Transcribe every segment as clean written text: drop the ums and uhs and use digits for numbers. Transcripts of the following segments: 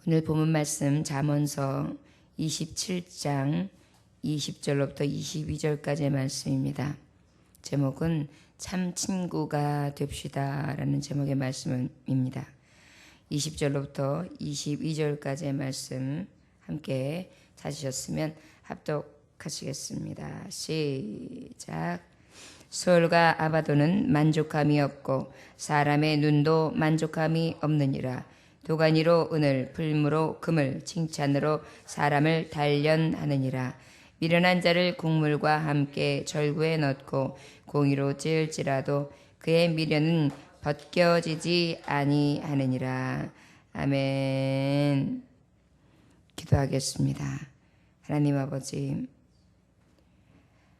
오늘 본문 말씀 잠언서 27장 20절로부터 22절까지의 말씀입니다. 제목은 참 친구가 됩시다 라는 제목의 말씀입니다. 20절로부터 22절까지의 말씀 함께 찾으셨으면 합독하시겠습니다. 시작. 수월과 아바도는 만족함이 없고 사람의 눈도 만족함이 없느니라. 도가니로 은을, 풀무로 금을, 칭찬으로 사람을 단련하느니라. 미련한 자를 국물과 함께 절구에 넣고 공의로 찌을지라도 그의 미련은 벗겨지지 아니하느니라. 아멘. 기도하겠습니다. 하나님 아버지,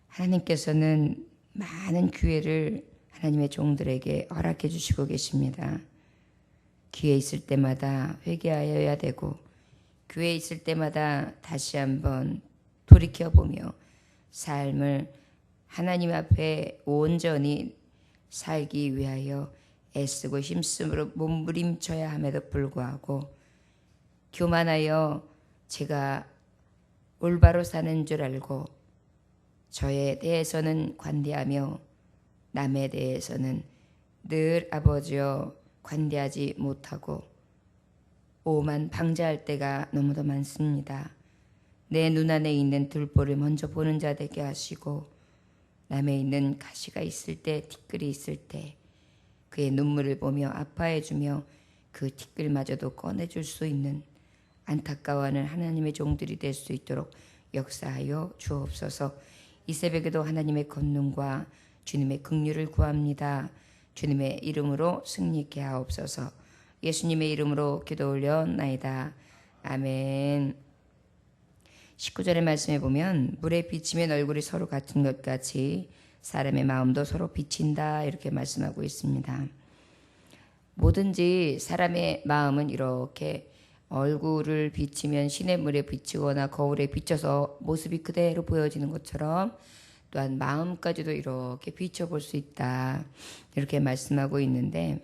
하나님께서는 많은 기회를 하나님의 종들에게 허락해 주시고 계십니다. 기회 있을 때마다 회개하여야 되고, 기회 있을 때마다 다시 한번 돌이켜보며 삶을 하나님 앞에 온전히 살기 위하여 애쓰고 힘쓰므로 몸부림쳐야 함에도 불구하고 교만하여 제가 올바로 사는 줄 알고 저에 대해서는 관대하며 남에 대해서는 늘 아버지여 관대하지 못하고 오만 방자할 때가 너무도 많습니다. 내 눈안에 있는 들보를 먼저 보는 자 되게 하시고 남에 있는 가시가 있을 때, 티끌이 있을 때 그의 눈물을 보며 아파해주며 그 티끌마저도 꺼내줄 수 있는 안타까워하는 하나님의 종들이 될 수 있도록 역사하여 주옵소서. 이 새벽에도 하나님의 권능과 주님의 긍휼을 구합니다. 주님의 이름으로 승리케 하옵소서. 예수님의 이름으로 기도 올려나이다. 아멘. 19절의 말씀에 보면 물에 비치면 얼굴이 서로 같은 것 같이 사람의 마음도 서로 비친다 이렇게 말씀하고 있습니다. 뭐든지 사람의 마음은 이렇게 얼굴을 비치면 시냇물에 비치거나 거울에 비쳐서 모습이 그대로 보여지는 것처럼 또한 마음까지도 이렇게 비춰볼 수 있다 이렇게 말씀하고 있는데,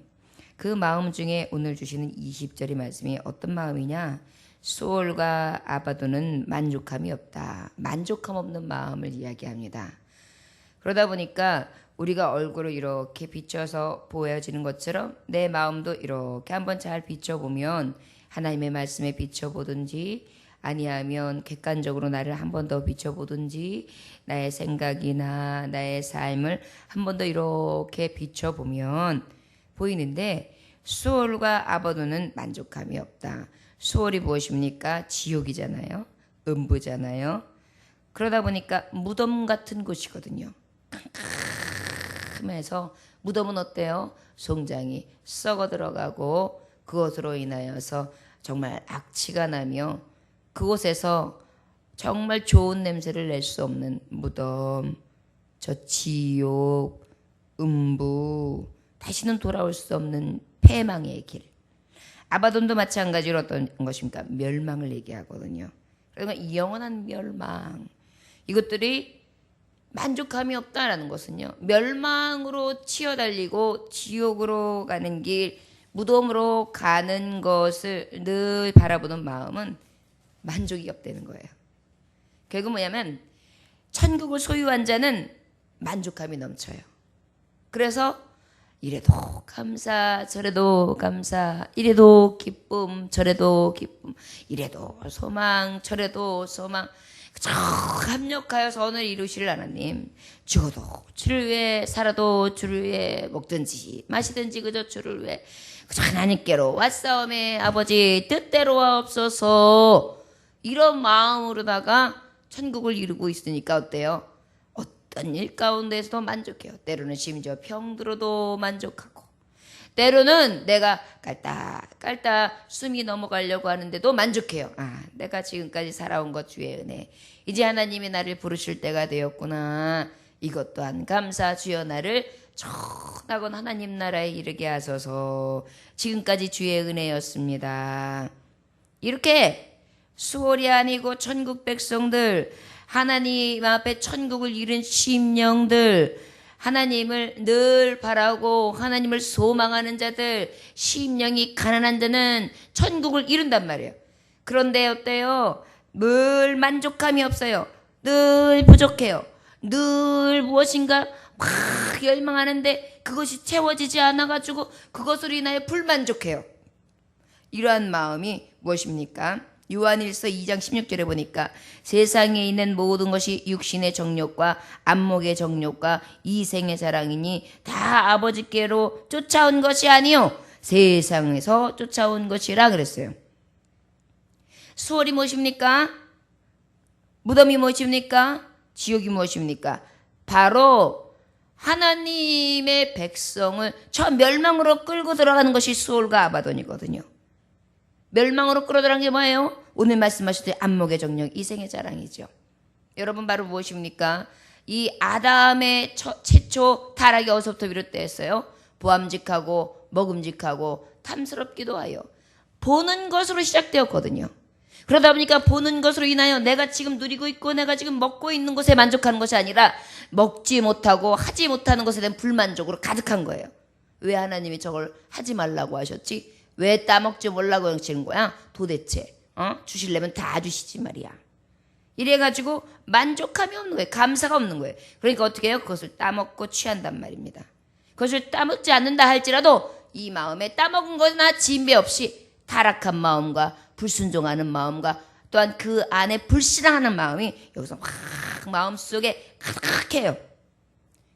그 마음 중에 오늘 주시는 20절의 말씀이 어떤 마음이냐? 수월과 아바도는 만족함이 없다. 만족함 없는 마음을 이야기합니다. 그러다 보니까 우리가 얼굴을 이렇게 비춰서 보여지는 것처럼 내 마음도 이렇게 한번 잘 비춰보면 하나님의 말씀에 비춰보든지 아니하면 객관적으로 나를 한 번 더 비춰보든지 나의 생각이나 나의 삶을 한 번 더 이렇게 비춰보면 보이는데, 수월과 아바도는 만족함이 없다. 수월이 무엇입니까? 지옥이잖아요. 음부잖아요. 그러다 보니까 무덤 같은 곳이거든요. 캄캄해서 무덤은 어때요? 송장이 썩어 들어가고 그것으로 인하여서 정말 악취가 나며 그곳에서 정말 좋은 냄새를 낼 수 없는 무덤, 저 지옥, 음부, 다시는 돌아올 수 없는 패망의 길. 아바돈도 마찬가지로 어떤 것입니까? 멸망을 얘기하거든요. 그러니까 영원한 멸망. 이것들이 만족함이 없다라는 것은요, 멸망으로 치어달리고 지옥으로 가는 길, 무덤으로 가는 것을 늘 바라보는 마음은 만족이 없다는 거예요. 결국 뭐냐면 천국을 소유한 자는 만족함이 넘쳐요. 그래서 이래도 감사, 저래도 감사, 이래도 기쁨, 저래도 기쁨, 이래도 소망, 저래도 소망, 합력하여 선을 이루실 하나님, 죽어도 주를 위해, 살아도 주를 위해, 먹든지 마시든지 그저 주를 위해 그저 하나님께로 왔사오매 아버지 뜻대로 하옵소서, 이런 마음으로다가 천국을 이루고 있으니까 어때요? 어떤 일 가운데서도 만족해요. 때로는 심지어 병들어도 만족하고, 때로는 내가 깔딱 숨이 넘어가려고 하는데도 만족해요. 아, 내가 지금까지 살아온 것 주의 은혜, 이제 하나님이 나를 부르실 때가 되었구나. 이것 또한 감사. 주여 나를 천하건 하나님 나라에 이르게 하소서. 지금까지 주의 은혜였습니다. 이렇게 수월이 아니고 천국 백성들, 하나님 앞에 천국을 이룬 심령들, 하나님을 늘 바라고 하나님을 소망하는 자들, 심령이 가난한 자는 천국을 이룬단 말이에요. 그런데 어때요? 늘 만족함이 없어요. 늘 부족해요. 늘 무엇인가 막 열망하는데 그것이 채워지지 않아가지고 그것으로 인하여 불만족해요. 이러한 마음이 무엇입니까? 요한일서 2장 16절에 보니까 세상에 있는 모든 것이 육신의 정욕과 안목의 정욕과 이생의 자랑이니 다 아버지께로 쫓아온 것이 아니요 세상에서 쫓아온 것이라 그랬어요. 수월이 무엇입니까? 무덤이 무엇입니까? 지옥이 무엇입니까? 바로 하나님의 백성을 저 멸망으로 끌고 들어가는 것이 수월과 아바돈이거든요. 멸망으로 끌어들어간 게 뭐예요? 오늘 말씀하셨듯이 안목의 정욕, 이생의 자랑이죠. 여러분 바로 무엇입니까? 이 아담의 최초 타락이 어디서부터 비롯되었어요? 보암직하고 먹음직하고 탐스럽기도 하여 보는 것으로 시작되었거든요. 그러다 보니까 보는 것으로 인하여 내가 지금 누리고 있고 내가 지금 먹고 있는 것에 만족하는 것이 아니라 먹지 못하고 하지 못하는 것에 대한 불만족으로 가득한 거예요. 왜 하나님이 저걸 하지 말라고 하셨지? 왜 따먹지 말라고 하시는 거야? 도대체 주시려면 다 주시지 말이야. 이래가지고 만족함이 없는 거예요. 감사가 없는 거예요. 그러니까 어떻게 해요? 그것을 따먹고 취한단 말입니다. 그것을 따먹지 않는다 할지라도 이 마음에 따먹은 거나 진배 없이 타락한 마음과 불순종하는 마음과 또한 그 안에 불신앙하는 마음이 여기서 확 마음속에 가득해요.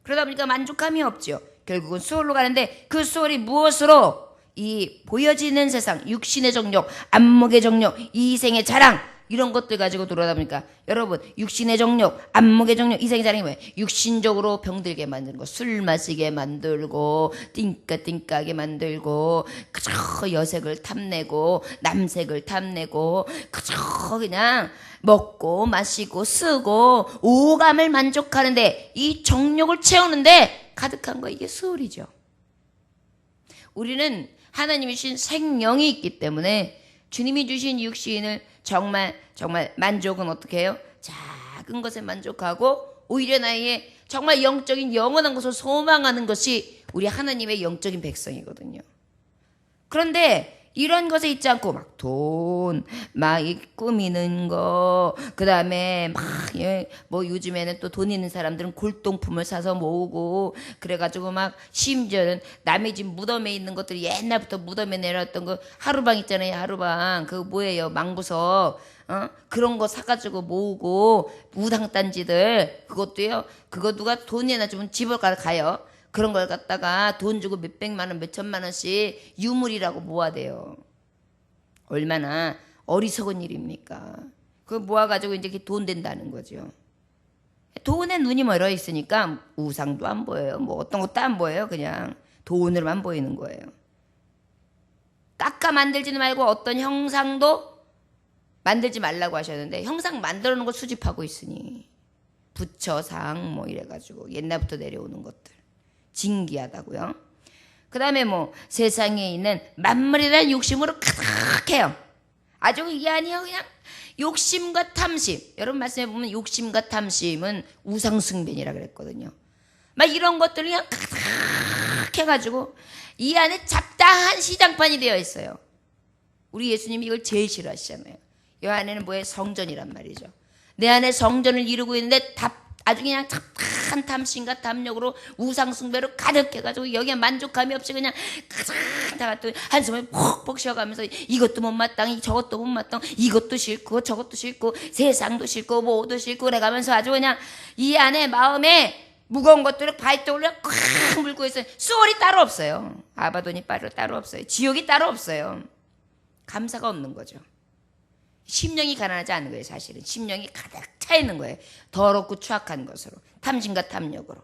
그러다 보니까 만족함이 없죠. 결국은 수월로 가는데 그 수월이 무엇으로? 이 보여지는 세상, 육신의 정욕, 안목의 정욕, 이생의 자랑 이런 것들 가지고 돌아다 보니까 여러분 육신의 정욕, 안목의 정욕, 이생의 자랑이 뭐예요? 육신적으로 병들게 만드는 거, 술 마시게 만들고 띵까띵까하게 만들고 그저 여색을 탐내고 남색을 탐내고 그저 그냥 먹고 마시고 쓰고 오감을 만족하는데 이 정욕을 채우는데 가득한 거 이게 수월이죠. 우리는 하나님이 주신 생명이 있기 때문에 주님이 주신 육신을 정말 만족은 어떻게 해요? 작은 것에 만족하고 오히려 나의 정말 영적인 영원한 것을 소망하는 것이 우리 하나님의 영적인 백성이거든요. 그런데 이런 것에 있지 않고 막 돈, 막 꾸미는 거, 그 다음에 막 뭐 요즘에는 또 돈 있는 사람들은 골동품을 사서 모으고 그래가지고 막 심지어는 남의 집 무덤에 있는 것들이 옛날부터 무덤에 내려왔던 그 하루방 있잖아요. 하루방 그거 뭐예요? 망부석 그런 거 사가지고 모으고 무당단지들 그것도요. 그거 누가 돈이나 주면 집을 가요. 그런 걸 갖다가 돈 주고 몇백만 원, 몇천만 원씩 유물이라고 모아대요. 얼마나 어리석은 일입니까? 그거 모아가지고 이제 돈 된다는 거죠. 돈에 눈이 멀어 있으니까 우상도 안 보여요. 뭐 어떤 것도 안 보여요. 그냥 돈으로만 보이는 거예요. 깎아 만들지는 말고 어떤 형상도 만들지 말라고 하셨는데 형상 만들어 놓은 거 수집하고 있으니 부처상 뭐 이래가지고 옛날부터 내려오는 것들. 진기하다고요. 그 다음에 뭐 세상에 있는 만물에 대한 욕심으로 가득해요. 아주 이게 아니에요. 그냥 욕심과 탐심. 여러분 말씀해 보면 욕심과 탐심은 우상숭배니라 그랬거든요. 막 이런 것들을 그냥 가득해가지고 이 안에 잡다한 시장판이 되어 있어요. 우리 예수님이 이걸 제일 싫어하시잖아요. 이 안에는 뭐예요? 성전이란 말이죠. 내 안에 성전을 이루고 있는데 아주 그냥 잡다한 탐심과 탐욕으로 우상숭배로 가득해가지고 여기에 만족감이 없이 그냥 가장 다 한숨을 푹푹 쉬어가면서 이것도 못마땅 저것도 못마땅 이것도 싫고 저것도 싫고 세상도 싫고 뭐도 싫고 그래가면서 아주 그냥 이 안에 마음에 무거운 것들을 발등으로 꽉 물고 있어요. 수월이 따로 없어요. 아바돈이 따로 없어요. 지옥이 따로 없어요. 감사가 없는 거죠. 심령이 가난하지 않은 거예요. 사실은 심령이 가득 차 있는 거예요. 더럽고 추악한 것으로 탐심과 탐욕으로.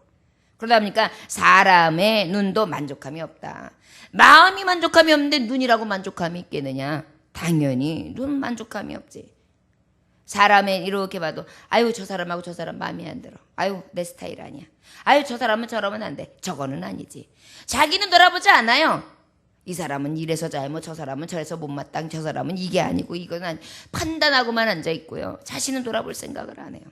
그러다 보니까 사람의 눈도 만족함이 없다. 마음이 만족함이 없는데 눈이라고 만족함이 있겠느냐? 당연히 눈 만족함이 없지. 사람의 이렇게 봐도 아유 저 사람하고 저 사람 마음에 안 들어. 아유 내 스타일 아니야. 아유 저 사람은 저러면 안 돼. 저거는 아니지. 자기는 돌아보지 않아요. 이 사람은 이래서 잘못 저 사람은 저래서 못마땅 저 사람은 이게 아니고 이건 판단하고만 앉아있고요. 자신은 돌아볼 생각을 안 해요.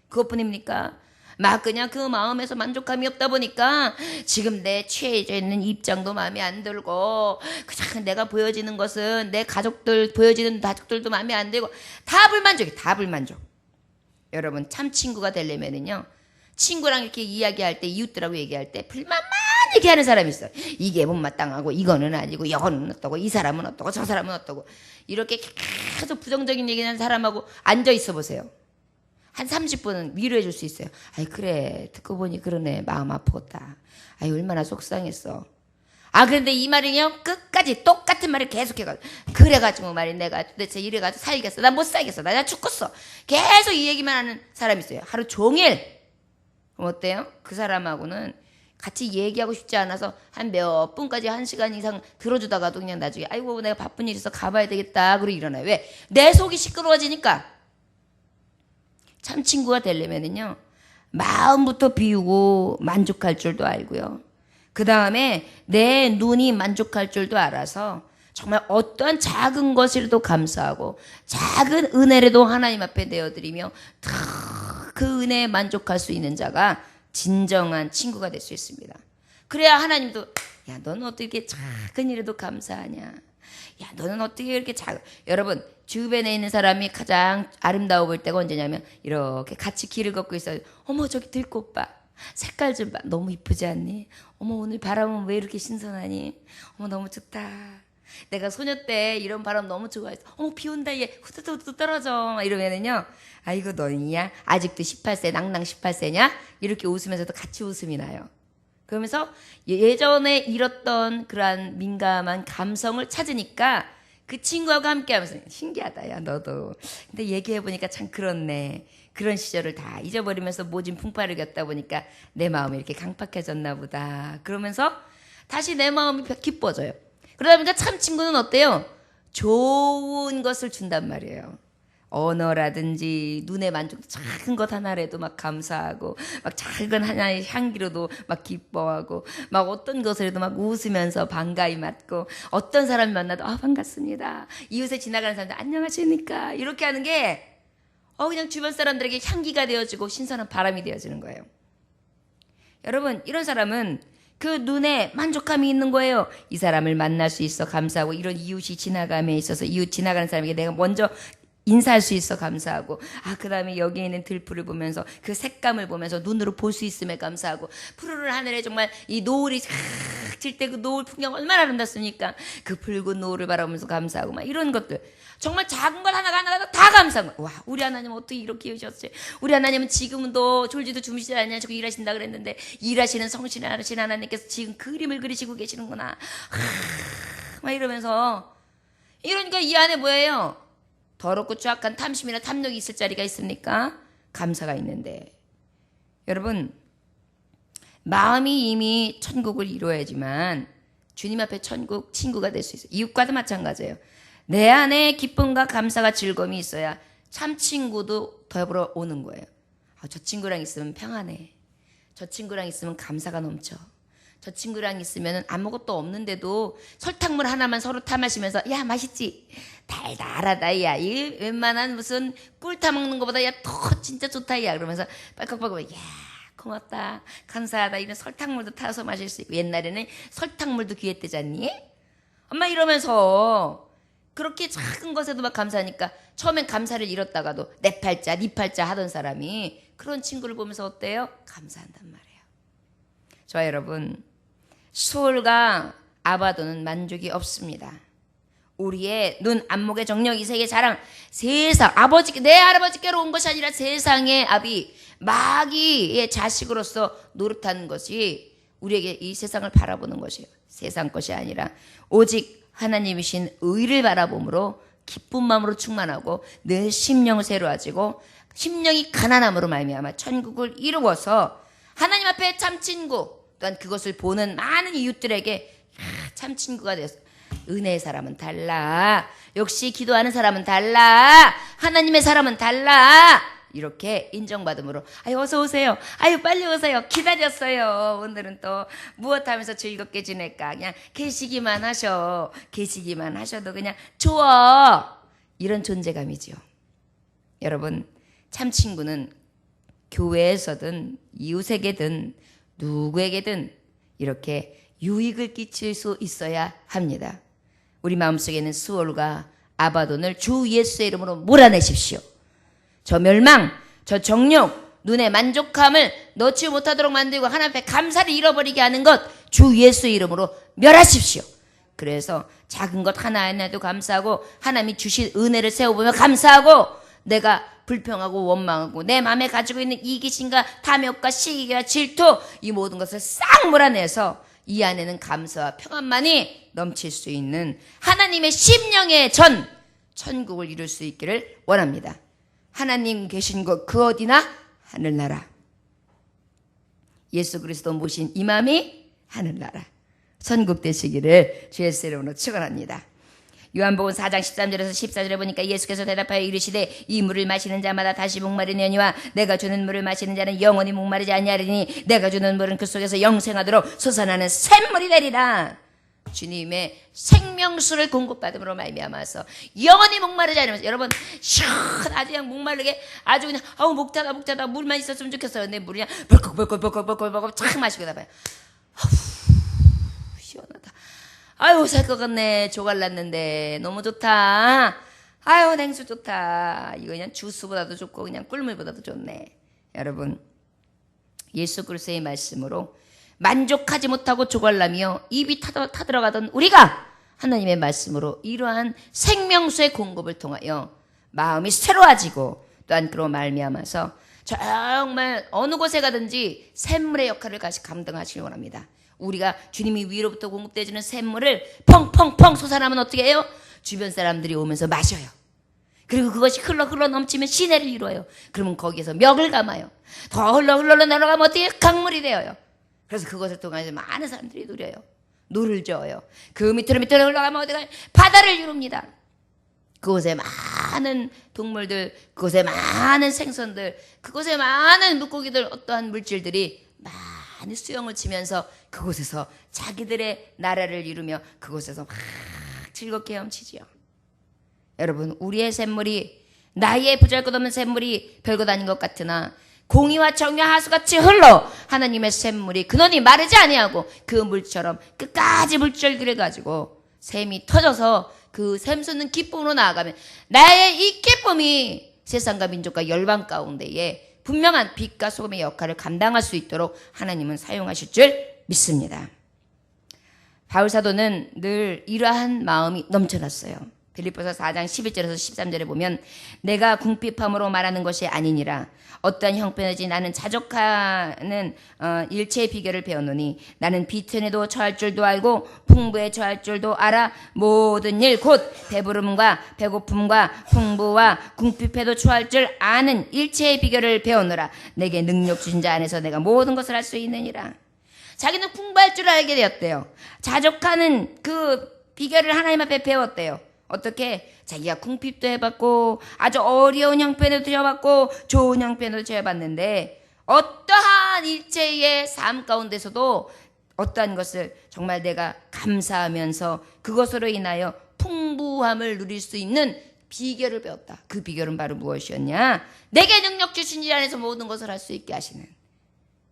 그것뿐입니까? 막 그냥 그 마음에서 만족감이 없다 보니까 지금 내 취해져 있는 입장도 마음에 안 들고 그냥 내가 보여지는 것은 내 가족들 보여지는 가족들도 마음에 안 들고 다 불만족이 다 불만족. 여러분 참 친구가 되려면은요 친구랑 이렇게 이야기할 때 이웃들하고 얘기할 때 불만만 얘기하는 사람이 있어요. 이게 못마땅하고 이거는 아니고 이거는 어떠고 이 사람은 어떠고 저 사람은 어떠고 이렇게 계속 부정적인 얘기하는 사람하고 앉아 있어 보세요. 한 30분은 위로해 줄 수 있어요. 아이 그래 듣고 보니 그러네 마음 아프겠다. 아이 얼마나 속상했어. 아 그런데 이 말은요 끝까지 똑같은 말을 계속해가지고 그래가지고 말이 내가 도대체 이래가지고 살겠어. 나 못 살겠어. 나 죽겠어. 계속 이 얘기만 하는 사람이 있어요. 하루 종일. 그럼 어때요? 그 사람하고는 같이 얘기하고 싶지 않아서 한 몇 분까지 1시간 이상 들어주다가도 그냥 나중에 아이고 내가 바쁜 일 있어 가봐야 되겠다 그러고 일어나요. 왜? 내 속이 시끄러워지니까. 참 친구가 되려면은요 마음부터 비우고 만족할 줄도 알고요. 그 다음에 내 눈이 만족할 줄도 알아서 정말 어떠한 작은 것이라도 감사하고 작은 은혜라도 하나님 앞에 내어드리며 그 은혜에 만족할 수 있는 자가 진정한 친구가 될 수 있습니다. 그래야 하나님도 야 너는 어떻게 이렇게 작은 일에도 감사하냐. 야 너는 어떻게 이렇게 여러분 주변에 있는 사람이 가장 아름다워 보일 때가 언제냐면 이렇게 같이 길을 걷고 있어요. 어머 저기 들꽃 봐. 색깔 좀 봐. 너무 이쁘지 않니? 어머 오늘 바람은 왜 이렇게 신선하니? 어머 너무 좋다. 내가 소녀 때 이런 바람 너무 좋아했어. 어머 비 온다 얘 후두두두 떨어져. 이러면은요 아이고 너냐 아직도 18세 낭낭 18세냐? 이렇게 웃으면서도 같이 웃음이 나요. 그러면서 예전에 잃었던 그러한 민감한 감성을 찾으니까 그 친구하고 함께 하면서 신기하다 야 너도. 근데 얘기해보니까 참 그렇네. 그런 시절을 다 잊어버리면서 모진 풍파를 겪다 보니까 내 마음이 이렇게 강팍해졌나 보다. 그러면서 다시 내 마음이 기뻐져요. 그러다 보니까 참 친구는 어때요? 좋은 것을 준단 말이에요. 언어라든지 눈에 만족 작은 것 하나라도 막 감사하고 막 작은 하나의 향기로도 막 기뻐하고 막 어떤 것을해도 막 웃으면서 반가이 맞고 어떤 사람 만나도 아 반갑습니다. 이웃에 지나가는 사람들 안녕하십니까 이렇게 하는 게 그냥 주변 사람들에게 향기가 되어지고 신선한 바람이 되어지는 거예요. 여러분 이런 사람은 그 눈에 만족감이 있는 거예요. 이 사람을 만날 수 있어 감사하고 이런 이웃이 지나감에 있어서 이웃 지나가는 사람에게 내가 먼저 인사할 수 있어 감사하고 그 다음에 여기에 있는 들풀을 보면서 그 색감을 보면서 눈으로 볼 수 있음에 감사하고 푸르른 하늘에 정말 이 노을이 질 때 그 노을 풍경 얼마나 아름답습니까? 그 붉은 노을을 바라보면서 감사하고 막 이런 것들 정말 작은 것 하나가 다 감사한 거야. 와 우리 하나님 어떻게 이렇게 해주셨어요? 우리 하나님은 지금도 졸지도 주무시지 않냐 저거 일하신다 그랬는데 일하시는 성실하신 하나님께서 지금 그림을 그리시고 계시는구나. 막 이러면서 이러니까 이 안에 뭐예요? 더럽고 추악한 탐심이나 탐욕이 있을 자리가 있습니까? 감사가 있는데. 여러분 마음이 이미 천국을 이루어야지만 주님 앞에 천국 친구가 될 수 있어요. 이웃과도 마찬가지예요. 내 안에 기쁨과 감사가 즐거움이 있어야 참 친구도 더불어 오는 거예요. 저 친구랑 있으면 평안해. 저 친구랑 있으면 감사가 넘쳐. 저 친구랑 있으면 아무것도 없는데도 설탕물 하나만 서로 타 마시면서 야 맛있지? 달달하다 야. 이 웬만한 무슨 꿀 타 먹는 것보다 야 더 진짜 좋다 야. 그러면서 빨컥빨컥 야 고맙다 감사하다 이런 설탕물도 타서 마실 수 있고 옛날에는 설탕물도 귀했대잖니? 엄마 이러면서 그렇게 작은 것에도 막 감사하니까 처음엔 감사를 잃었다가도 내 팔자 네 팔자 하던 사람이 그런 친구를 보면서 어때요? 감사한단 말이에요. 저 여러분 수월과 아바도는 만족이 없습니다. 우리의 눈, 안목의 정력, 이색의 자랑, 세상, 내 할아버지께로 온 것이 아니라 세상의 아비, 마귀의 자식으로서 노릇하는 것이 우리에게 이 세상을 바라보는 것이에요. 세상 것이 아니라 오직 하나님이신 의를 바라봄으로 기쁜 마음으로 충만하고 늘 심령을 새로워지고 심령이 가난함으로 말미암아 천국을 이루어서 하나님 앞에 참 친구 또한 그것을 보는 많은 이웃들에게 참 친구가 되었어. 은혜의 사람은 달라. 역시 기도하는 사람은 달라. 하나님의 사람은 달라. 이렇게 인정받음으로 아유 어서 오세요. 아유 빨리 오세요. 기다렸어요. 오늘은 또 무엇 하면서 즐겁게 지낼까. 그냥 계시기만 하셔. 계시기만 하셔도 그냥 좋아. 이런 존재감이지요. 여러분 참 친구는 교회에서든 이웃에게든 누구에게든 이렇게 유익을 끼칠 수 있어야 합니다. 우리 마음속에는 스월과 아바돈을 주 예수의 이름으로 몰아내십시오. 저 멸망, 저 정욕, 눈의 만족함을 넣지 못하도록 만들고 하나님 앞에 감사를 잃어버리게 하는 것 주 예수의 이름으로 멸하십시오. 그래서 작은 것 하나하나도 감사하고 하나님이 주신 은혜를 세워보며 감사하고 내가 불평하고 원망하고 내 마음에 가지고 있는 이기심과 탐욕과 시기와 질투 이 모든 것을 싹 몰아내서 이 안에는 감사와 평안만이 넘칠 수 있는 하나님의 심령의 전 천국을 이룰 수 있기를 원합니다. 하나님 계신 곳 그 어디나 하늘나라. 예수 그리스도 모신 이 마음이 하늘나라. 천국 되시기를 주 예수의 이름으로 축원합니다. 요한복음 4장 13절에서 14절에 보니까 예수께서 대답하여 이르시되 이 물을 마시는 자마다 다시 목마르려니와 내가 주는 물을 마시는 자는 영원히 목마르지 아니하리니 내가 주는 물은 그 속에서 영생하도록 솟아나는 샘물이 되리라. 주님의 생명수를 공급받음으로 말미암아서 영원히 목마르지 않으면서 여러분 아주 그냥 목마르게 아주 그냥 목자다 물만 있었으면 좋겠어요. 내 물이 그냥 벌컥 착 마시고 나봐요. 시원하다. 아유 살 것 같네. 조갈났는데 너무 좋다. 아유 냉수 좋다. 이거 그냥 주스보다도 좋고 그냥 꿀물보다도 좋네. 여러분 예수 그리스도의 말씀으로 만족하지 못하고 조갈라며 입이 타들어가던 우리가 하나님의 말씀으로 이러한 생명수의 공급을 통하여 마음이 새로워지고 또한 그로 말미암아서 정말 어느 곳에 가든지 샘물의 역할을 같이 감당하시기 원합니다. 우리가 주님이 위로부터 공급되어지는 샘물을 펑펑펑 솟아나면 어떻게 해요? 주변 사람들이 오면서 마셔요. 그리고 그것이 흘러 넘치면 시내를 이루어요. 그러면 거기에서 멱을 감아요. 더 흘러 내려가면 어떻게 강물이 되어요. 그래서 그것을 통해서 많은 사람들이 누려요. 노를 저어요. 그 밑으로 흘러가면 어디가 바다를 이룹니다. 그곳에 많은 동물들, 그곳에 많은 생선들, 그곳에 많은 물고기들, 어떠한 물질들이 많이 수영을 치면서 그곳에서 자기들의 나라를 이루며 그곳에서 막 즐겁게 헤엄치지요. 여러분 우리의 샘물이 나의 보잘것없는 샘물이 별것 아닌 것 같으나 공의와 정의와 하수같이 흘러 하나님의 샘물이 근원이 마르지 아니하고 그 물처럼 끝까지 물줄기를 가지고 샘이 터져서 그 샘솟는 기쁨으로 나아가면 나의 이 기쁨이 세상과 민족과 열방 가운데에 분명한 빛과 소금의 역할을 감당할 수 있도록 하나님은 사용하실 줄 믿습니다. 바울사도는 늘 이러한 마음이 넘쳐났어요. 빌립보서 4장 11절에서 13절에 보면 내가 궁핍함으로 말하는 것이 아니니라 어떠한 형편이지 나는 자족하는 일체의 비결을 배웠노니 나는 비천에도 처할 줄도 알고 풍부에 처할 줄도 알아 모든 일 곧 배부름과 배고픔과 풍부와 궁핍에도 처할 줄 아는 일체의 비결을 배웠노라 내게 능력 주신 자 안에서 내가 모든 것을 할 수 있느니라. 자기는 풍부할 줄 알게 되었대요. 자족하는 그 비결을 하나님 앞에 배웠대요. 어떻게? 자기가 궁핍도 해봤고 아주 어려운 형편에도 처해봤고 좋은 형편에도 처해봤는데 어떠한 일체의 삶 가운데서도 어떠한 것을 정말 내가 감사하면서 그것으로 인하여 풍부함을 누릴 수 있는 비결을 배웠다. 그 비결은 바로 무엇이었냐? 내게 능력 주신 자 안에서 모든 것을 할 수 있게 하시는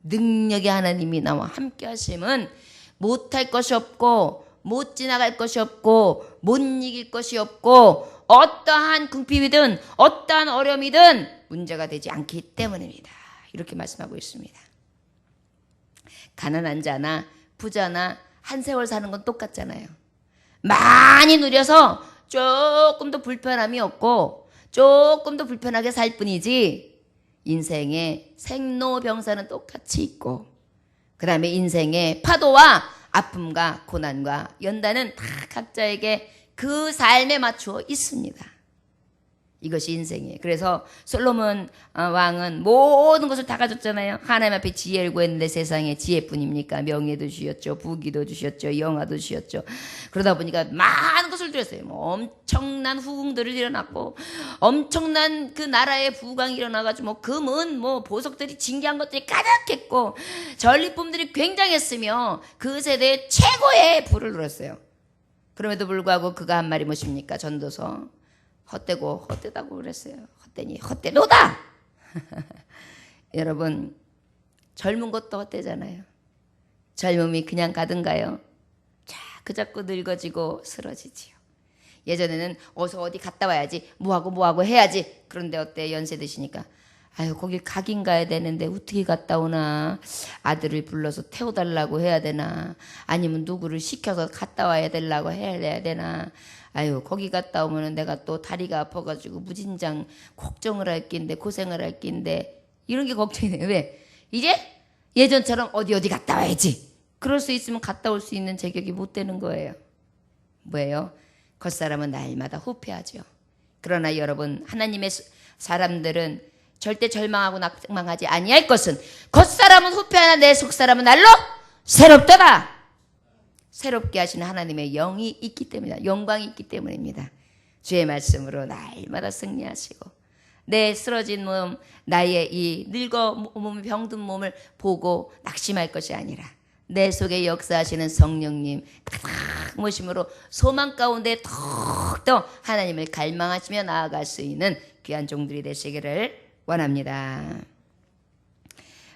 능력의 하나님이 나와 함께 하심은 못할 것이 없고 못 지나갈 것이 없고 못 이길 것이 없고 어떠한 궁핍이든 어떠한 어려움이든 문제가 되지 않기 때문입니다. 이렇게 말씀하고 있습니다. 가난한 자나 부자나 한 세월 사는 건 똑같잖아요. 많이 누려서 조금 더 불편함이 없고 조금 더 불편하게 살 뿐이지 인생의 생로병사는 똑같이 있고 그 다음에 인생의 파도와 아픔과 고난과 연단은 다 각자에게 그 삶에 맞추어 있습니다. 이것이 인생이에요. 그래서 솔로몬 왕은 모든 것을 다 가졌잖아요. 하나님 앞에 지혜를 구했는데 세상에 지혜뿐입니까? 명예도 주셨죠. 부귀도 주셨죠. 영화도 주셨죠. 그러다 보니까 많은 것을 주셨어요. 뭐 엄청난 후궁들을 일어났고 엄청난 그 나라의 부강이 일어나가지고 뭐 금은 뭐 보석들이 진귀한 것들이 가득했고 전리품들이 굉장했으며 그 세대의 최고의 부를 누렸어요. 그럼에도 불구하고 그가 한 말이 무엇입니까? 전도서 헛되고 헛되다고 그랬어요. 헛되니 헛되도다. 여러분 젊은 것도 헛되잖아요. 젊음이 그냥 가든가요? 그 자꾸 늙어지고 쓰러지지요. 예전에는 어서 어디 갔다 와야지, 뭐하고 해야지. 그런데 어때? 연세 드시니까 아유 거길 가긴 가야 되는데 어떻게 갔다 오나, 아들을 불러서 태워달라고 해야 되나, 아니면 누구를 시켜서 갔다 와야 되려고 해야 되나, 아유 거기 갔다 오면 내가 또 다리가 아파가지고 무진장 걱정을 할 낀데 고생을 할 낀데, 이런 게 걱정이 돼요. 왜? 이제 예전처럼 어디 갔다 와야지, 그럴 수 있으면 갔다 올 수 있는 자격이 못 되는 거예요. 뭐예요? 겉사람은 날마다 후패하죠. 그러나 여러분, 하나님의 사람들은 절대 절망하고 낙망하지 아니할 것은, 겉사람은 후패하나 내 속사람은 날로 새롭도다. 새롭게 하시는 하나님의 영이 있기 때문이다. 영광이 있기 때문입니다. 주의 말씀으로 날마다 승리하시고, 내 쓰러진 몸, 나의 이 늙어 몸, 병든 몸을 보고 낙심할 것이 아니라 내 속에 역사하시는 성령님 가득 모심으로 소망 가운데 더욱더 하나님을 갈망하시며 나아갈 수 있는 귀한 종들이 되시기를 원합니다.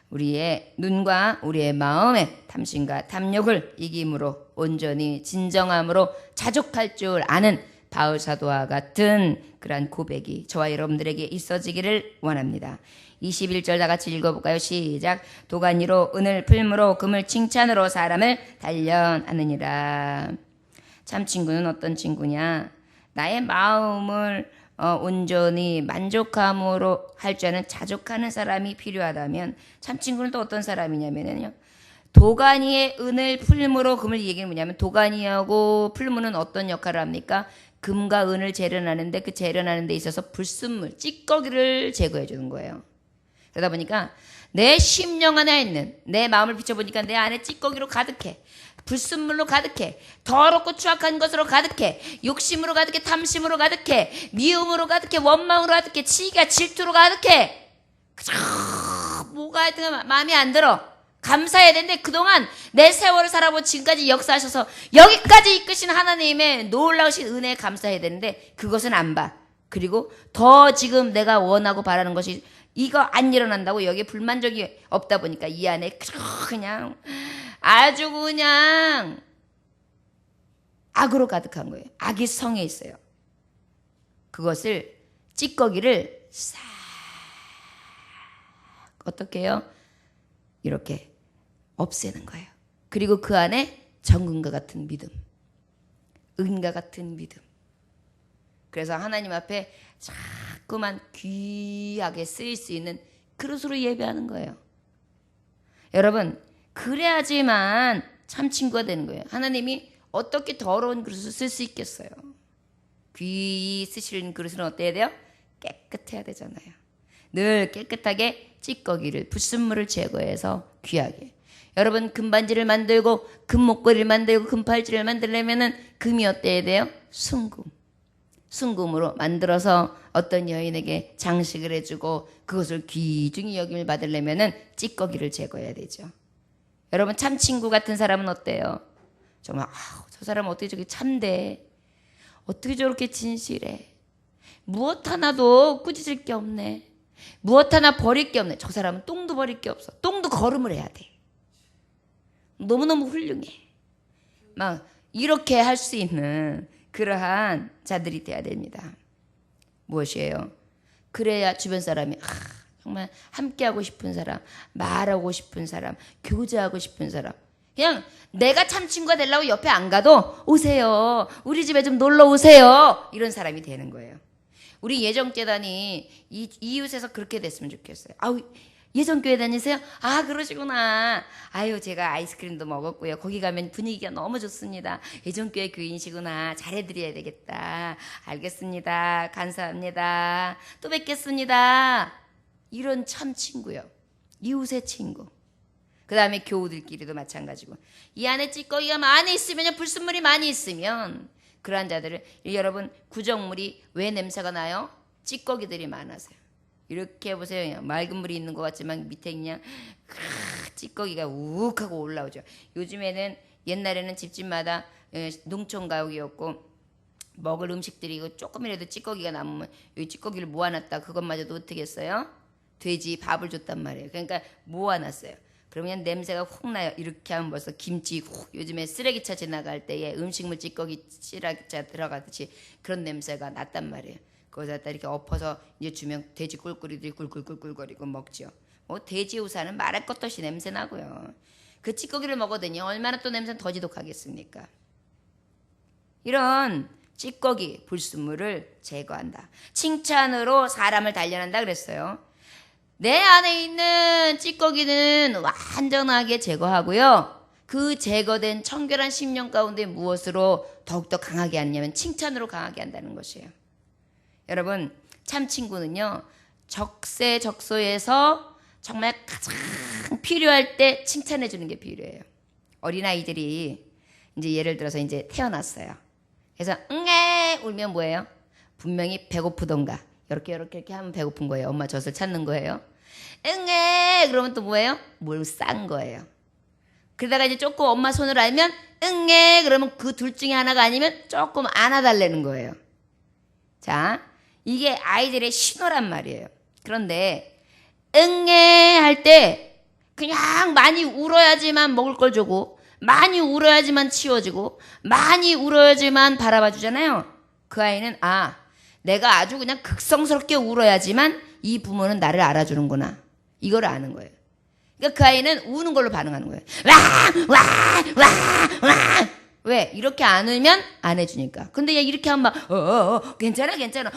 우리의 눈과 우리의 마음의 탐심과 탐욕을 이김으로 온전히 진정함으로 자족할 줄 아는 바울 사도와 같은 그러한 고백이 저와 여러분들에게 있어지기를 원합니다. 21절 다 같이 읽어볼까요? 시작. 도가니로 은을 풀무로 금을 칭찬으로 사람을 단련하느니라. 참 친구는 어떤 친구냐? 나의 마음을 온전히 만족함으로 할 줄 아는 자족하는 사람이 필요하다면, 참 친구는 또 어떤 사람이냐면요, 도가니의 은을 풀무로 금을, 이 얘기는 뭐냐면 도가니하고 풀무는 어떤 역할을 합니까? 금과 은을 재련하는데 그 재련하는 데 있어서 불순물, 찌꺼기를 제거해 주는 거예요. 그러다 보니까 내 심령 안에 있는, 내 마음을 비춰보니까 내 안에 찌꺼기로 가득해, 불순물로 가득해, 더럽고 추악한 것으로 가득해, 욕심으로 가득해, 탐심으로 가득해, 미움으로 가득해, 원망으로 가득해, 치기가 질투로 가득해. 그저 뭐가 하여튼 마음에 안 들어. 감사해야 되는데 그동안 내 세월을 살아본 지금까지 역사하셔서 여기까지 이끄신 하나님의 놀라우신 은혜에 감사해야 되는데 그것은 안 봐. 그리고 더 지금 내가 원하고 바라는 것이 이거 안 일어난다고 여기에 불만족이 없다 보니까 이 안에 그냥 아주 그냥 악으로 가득한 거예요. 악이 성에 있어요. 그것을 찌꺼기를 싹 어떻게 해요? 이렇게 없애는 거예요. 그리고 그 안에 정금과 같은 믿음, 은과 같은 믿음. 그래서 하나님 앞에 자꾸만 귀하게 쓰일 수 있는 그릇으로 예배하는 거예요. 여러분, 그래야지만 참 친구가 되는 거예요. 하나님이 어떻게 더러운 그릇을 쓸 수 있겠어요? 귀히 쓰시는 그릇은 어때야 돼요? 깨끗해야 되잖아요. 늘 깨끗하게 찌꺼기를, 불순물을 제거해서 귀하게. 여러분, 금반지를 만들고 금목걸이를 만들고 금팔찌를 만들려면은 금이 어때야 돼요? 순금. 순금으로 만들어서 어떤 여인에게 장식을 해주고 그것을 귀중히 여김을 받으려면은 찌꺼기를 제거해야 되죠. 여러분, 참 친구 같은 사람은 어때요? 정말 저 사람은 어떻게 저렇게 참대? 어떻게 저렇게 진실해? 무엇 하나도 꾸짖을 게 없네. 무엇 하나 버릴 게 없네. 저 사람은 똥도 버릴 게 없어. 똥도 걸음을 해야 돼. 너무너무 훌륭해. 막 이렇게 할 수 있는 그러한 자들이 돼야 됩니다. 무엇이에요? 그래야 주변 사람이 정말 함께하고 싶은 사람, 말하고 싶은 사람, 교제하고 싶은 사람. 그냥 내가 참 친구가 되려고 옆에 안 가도 오세요. 우리 집에 좀 놀러 오세요. 이런 사람이 되는 거예요. 우리 예정재단이 이웃에서 그렇게 됐으면 좋겠어요. 예정교회 다니세요? 그러시구나. 제가 아이스크림도 먹었고요. 거기 가면 분위기가 너무 좋습니다. 예정교회 교인이시구나. 잘해드려야 되겠다. 알겠습니다. 감사합니다. 또 뵙겠습니다. 이런 참 친구요. 이웃의 친구. 그 다음에 교우들끼리도 마찬가지고. 이 안에 찌꺼기가 많이 있으면, 불순물이 많이 있으면 그러한 자들을, 여러분, 구정물이 왜 냄새가 나요? 찌꺼기들이 많아서요. 이렇게 해보세요. 맑은 물이 있는 것 같지만 밑에 그냥 찌꺼기가 우욱하고 올라오죠. 요즘에는, 옛날에는 집집마다 농촌가옥이었고 먹을 음식들이 조금이라도 찌꺼기가 남으면 이 찌꺼기를 모아놨다 그것마저도 어떻게 했어요? 돼지 밥을 줬단 말이에요. 그러니까 모아놨어요. 그러면 냄새가 훅 나요. 이렇게 하면 벌써 김치 훅, 요즘에 쓰레기차 지나갈 때에 음식물 찌꺼기 쓰레기차 들어가듯이 그런 냄새가 났단 말이에요. 거기다 이렇게 엎어서 이제 주면 돼지 꿀꿀이들이 꿀꿀꿀꿀거리고 먹죠. 뭐 돼지 우사는 말할 것도 없이 냄새 나고요. 그 찌꺼기를 먹거든요. 얼마나 또 냄새는 더 지독하겠습니까? 이런 찌꺼기, 불순물을 제거한다. 칭찬으로 사람을 단련한다 그랬어요. 내 안에 있는 찌꺼기는 완전하게 제거하고요. 그 제거된 청결한 심령 가운데 무엇으로 더욱더 강하게 하느냐면 칭찬으로 강하게 한다는 것이에요. 여러분, 참 친구는요, 적세적소에서 정말 가장 필요할 때 칭찬해 주는 게 필요해요. 어린아이들이 이제 예를 들어서 이제 태어났어요. 그래서 응애 울면 뭐예요? 분명히 배고프던가 이렇게 하면 배고픈 거예요. 엄마 젖을 찾는 거예요. 응애 그러면 또 뭐예요? 뭘 싼 거예요. 그러다가 이제 조금 엄마 손을 알면 응애 그러면 그 둘 중에 하나가 아니면 조금 안아달라는 거예요. 자, 이게 아이들의 신호란 말이에요. 그런데 응애 할 때 그냥 많이 울어야지만 먹을 걸 주고 많이 울어야지만 치워지고 많이 울어야지만 바라봐 주잖아요. 그 아이는 내가 아주 그냥 극성스럽게 울어야지만 이 부모는 나를 알아주는구나. 이걸 아는 거예요. 그러니까 그 아이는 우는 걸로 반응하는 거예요. 와! 와! 와! 와! 왜? 이렇게 안 울면 안 해주니까. 근데 얘 이렇게 하면 막 괜찮아 괜찮아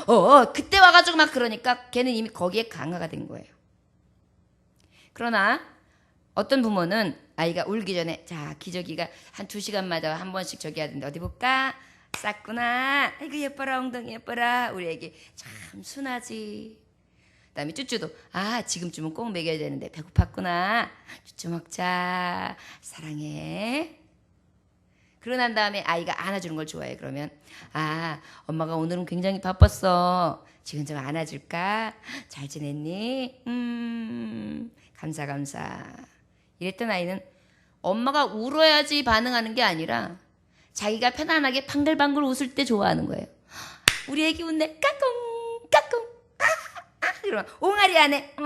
그때 와가지고 막 그러니까 걔는 이미 거기에 강화가 된 거예요. 그러나 어떤 부모는 아이가 울기 전에 자 기저귀가 한 2시간마다 한 번씩 저기 해야 된다. 어디 볼까? 쌌구나. 아이고 예뻐라 엉덩이 예뻐라. 우리 애기 참 순하지. 그다음에 쭈쭈도 지금쯤은 꼭 먹여야 되는데 배고팠구나. 쭈쭈 먹자. 사랑해. 그러고 난 다음에 아이가 안아주는 걸 좋아해. 그러면 엄마가 오늘은 굉장히 바빴어. 지금 좀 안아줄까? 잘 지냈니? 감사. 이랬던 아이는 엄마가 울어야지 반응하는 게 아니라 자기가 편안하게 방글방글 웃을 때 좋아하는 거예요. 우리 애기 웃네. 까꿍 까꿍 이러면 옹알이 하네.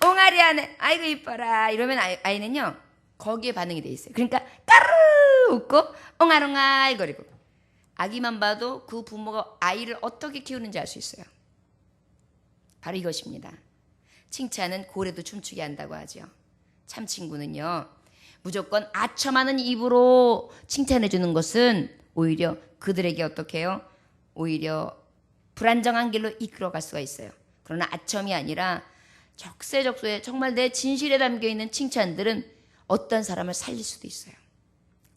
옹알이 하네. 아이고 이뻐라. 이러면 아이는요 거기에 반응이 돼 있어요. 그러니까 까르르 웃고 옹알옹알 거리고 아기만 봐도 그 부모가 아이를 어떻게 키우는지 알 수 있어요. 바로 이것입니다. 칭찬은 고래도 춤추게 한다고 하죠. 참 친구는요 무조건 아첨하는 입으로 칭찬해 주는 것은 오히려 그들에게 어떻게 해요? 오히려 불안정한 길로 이끌어갈 수가 있어요. 그러나 아첨이 아니라 적세적소에 정말 내 진실에 담겨있는 칭찬들은 어떤 사람을 살릴 수도 있어요.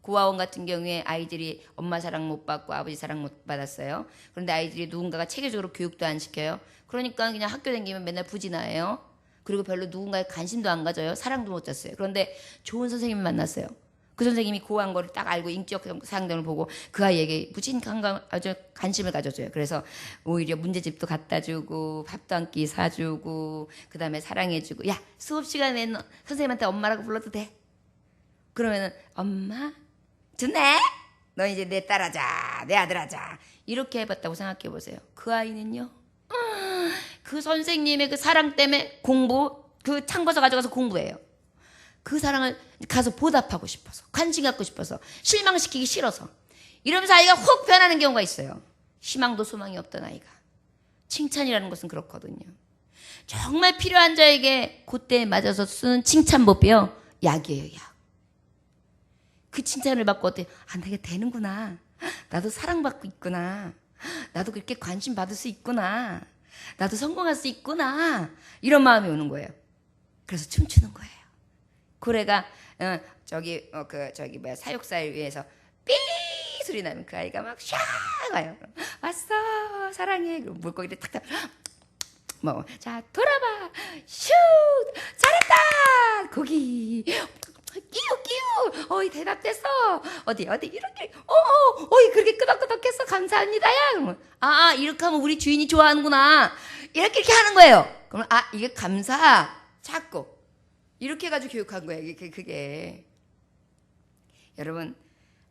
고아원 같은 경우에 아이들이 엄마 사랑 못 받고 아버지 사랑 못 받았어요. 그런데 아이들이 누군가가 체계적으로 교육도 안 시켜요. 그러니까 그냥 학교 다니면 맨날 부진해요. 그리고 별로 누군가에 관심도 안 가져요. 사랑도 못 줬어요. 그런데 좋은 선생님을 만났어요. 그 선생님이 고한 거를 딱 알고 인격 상담을 보고 그 아이에게 무진 아주 관심을 가져줘요. 그래서 오히려 문제집도 갖다 주고 밥도 한 끼 사주고 그 다음에 사랑해주고 야 수업 시간에 선생님한테 엄마라고 불러도 돼? 그러면은 엄마? 좋네? 너 이제 내 딸하자 내 아들하자 이렇게 해봤다고 생각해 보세요. 그 아이는요 그 선생님의 그 사랑 때문에 공부 그 참고서 가져가서 공부해요. 그 사랑을 가서 보답하고 싶어서 관심 갖고 싶어서 실망시키기 싫어서 이러면서 아이가 훅 변하는 경우가 있어요. 희망도 소망이 없던 아이가. 칭찬이라는 것은 그렇거든요. 정말 필요한 자에게 그때에 맞아서 쓰는 칭찬법이요 약이에요. 약. 그 칭찬을 받고 어때? 내가 되는구나. 나도 사랑받고 있구나. 나도 그렇게 관심 받을 수 있구나. 나도 성공할 수 있구나. 이런 마음이 오는 거예요. 그래서 춤추는 거예요. 고래가 사육사에 위해서 삐 소리 나면 그 아이가 막 샤 가요. 왔어 사랑해. 그리고 물고기를 탁탁 자 돌아봐 슛 잘했다 고기 끼우 어이 대답됐어 어디 이렇게 어이 그렇게 끄덕끄덕했어 감사합니다야. 그러면 이렇게 하면 우리 주인이 좋아하는구나 이렇게 하는 거예요. 그러면 이게 감사 찾고 이렇게 해가지고 교육한 거예요. 그게 여러분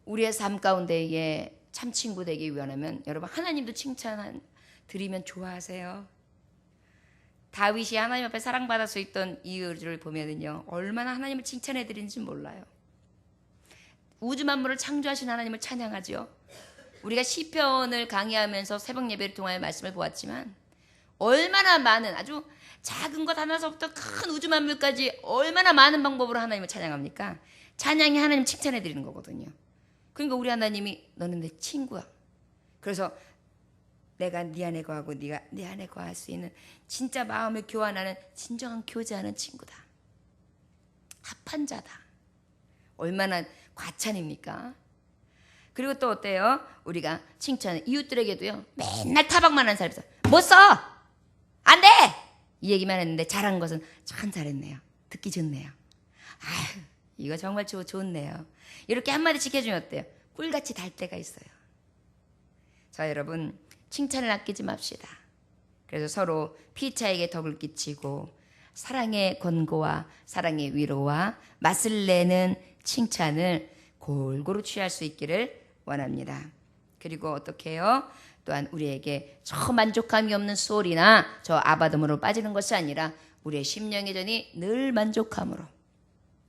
우리의 삶 가운데에 참 친구 되기 위하면 여러분 하나님도 칭찬 드리면 좋아하세요? 다윗이 하나님 앞에 사랑받을 수 있던 이유를 보면은요, 얼마나 하나님을 칭찬해 드리는지 몰라요. 우주 만물을 창조하신 하나님을 찬양하죠. 우리가 시편을 강의하면서 새벽 예배를 통하여 말씀을 보았지만 얼마나 많은, 아주 작은 것 하나서부터 큰 우주 만물까지 얼마나 많은 방법으로 하나님을 찬양합니까? 찬양이 하나님 칭찬해 드리는 거거든요. 그러니까 우리 하나님이 너는 내 친구야. 그래서 내가 네 안에 거하고 네가 내 안에 거할 수 있는 진짜 마음을 교환하는 진정한 교제하는 친구다. 합한 자다. 얼마나 과찬입니까? 그리고 또 어때요? 우리가 칭찬, 이웃들에게도요, 맨날 타박만 하는 사람이 있어요. 못 써! 안 돼! 이 얘기만 했는데 잘한 것은 참 잘했네요. 듣기 좋네요. 아휴, 이거 정말 좋네요. 이렇게 한마디씩 해주면 어때요? 꿀같이 달 때가 있어요. 자, 여러분, 칭찬을 아끼지 맙시다. 그래서 서로 피차에게 덕을 끼치고 사랑의 권고와 사랑의 위로와 맛을 내는 칭찬을 골고루 취할 수 있기를 원합니다. 그리고 어떻게 해요? 또한 우리에게 저 만족함이 없는 소리나 저 아바덤으로 빠지는 것이 아니라 우리의 심령의 전이 늘 만족함으로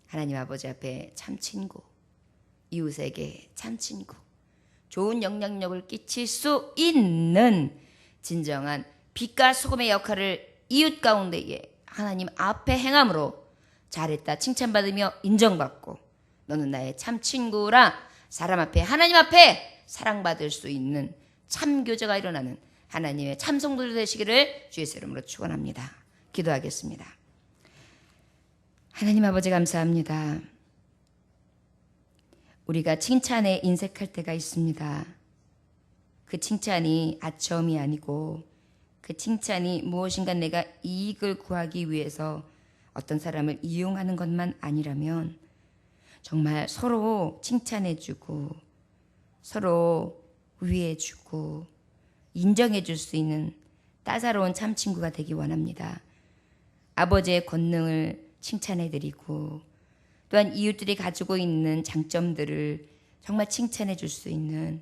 하나님 아버지 앞에 참 친구, 이웃에게 참 친구, 좋은 영향력을 끼칠 수 있는 진정한 빛과 소금의 역할을 이웃 가운데에 하나님 앞에 행함으로 잘했다 칭찬받으며 인정받고 너는 나의 참 친구라 사람 앞에 하나님 앞에 사랑받을 수 있는 참 교제가 일어나는 하나님의 참 성도들 되시기를 주의 이름으로 축원합니다. 기도하겠습니다. 하나님 아버지 감사합니다. 우리가 칭찬에 인색할 때가 있습니다. 그 칭찬이 아첨이 아니고 그 칭찬이 무엇인가 내가 이익을 구하기 위해서 어떤 사람을 이용하는 것만 아니라면 정말 서로 칭찬해주고 서로 위해주고 인정해줄 수 있는 따사로운 참 친구가 되기 원합니다. 아버지의 권능을 칭찬해드리고 또한 이웃들이 가지고 있는 장점들을 정말 칭찬해줄 수 있는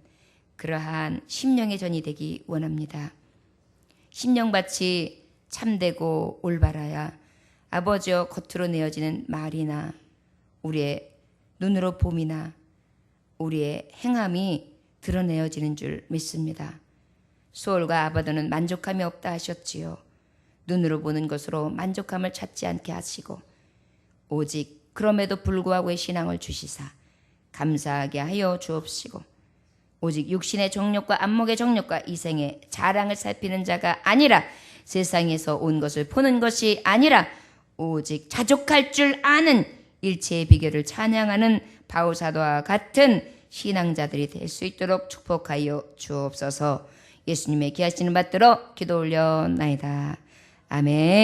그러한 심령의 전이 되기 원합니다. 심령밭이 참되고 올바라야 아버지여 겉으로 내어지는 말이나 우리의 눈으로 봄이나 우리의 행함이 드러내어지는 줄 믿습니다. 수월과 아바도는 만족함이 없다 하셨지요. 눈으로 보는 것으로 만족함을 찾지 않게 하시고 오직 그럼에도 불구하고의 신앙을 주시사 감사하게 하여 주옵시고 오직 육신의 정욕과 안목의 정욕과 이생의 자랑을 살피는 자가 아니라 세상에서 온 것을 보는 것이 아니라 오직 자족할 줄 아는 일체의 비결을 찬양하는 바울사도와 같은 신앙자들이 될 수 있도록 축복하여 주옵소서. 예수님의 귀하시는 받들어 기도 올려나이다. 아멘.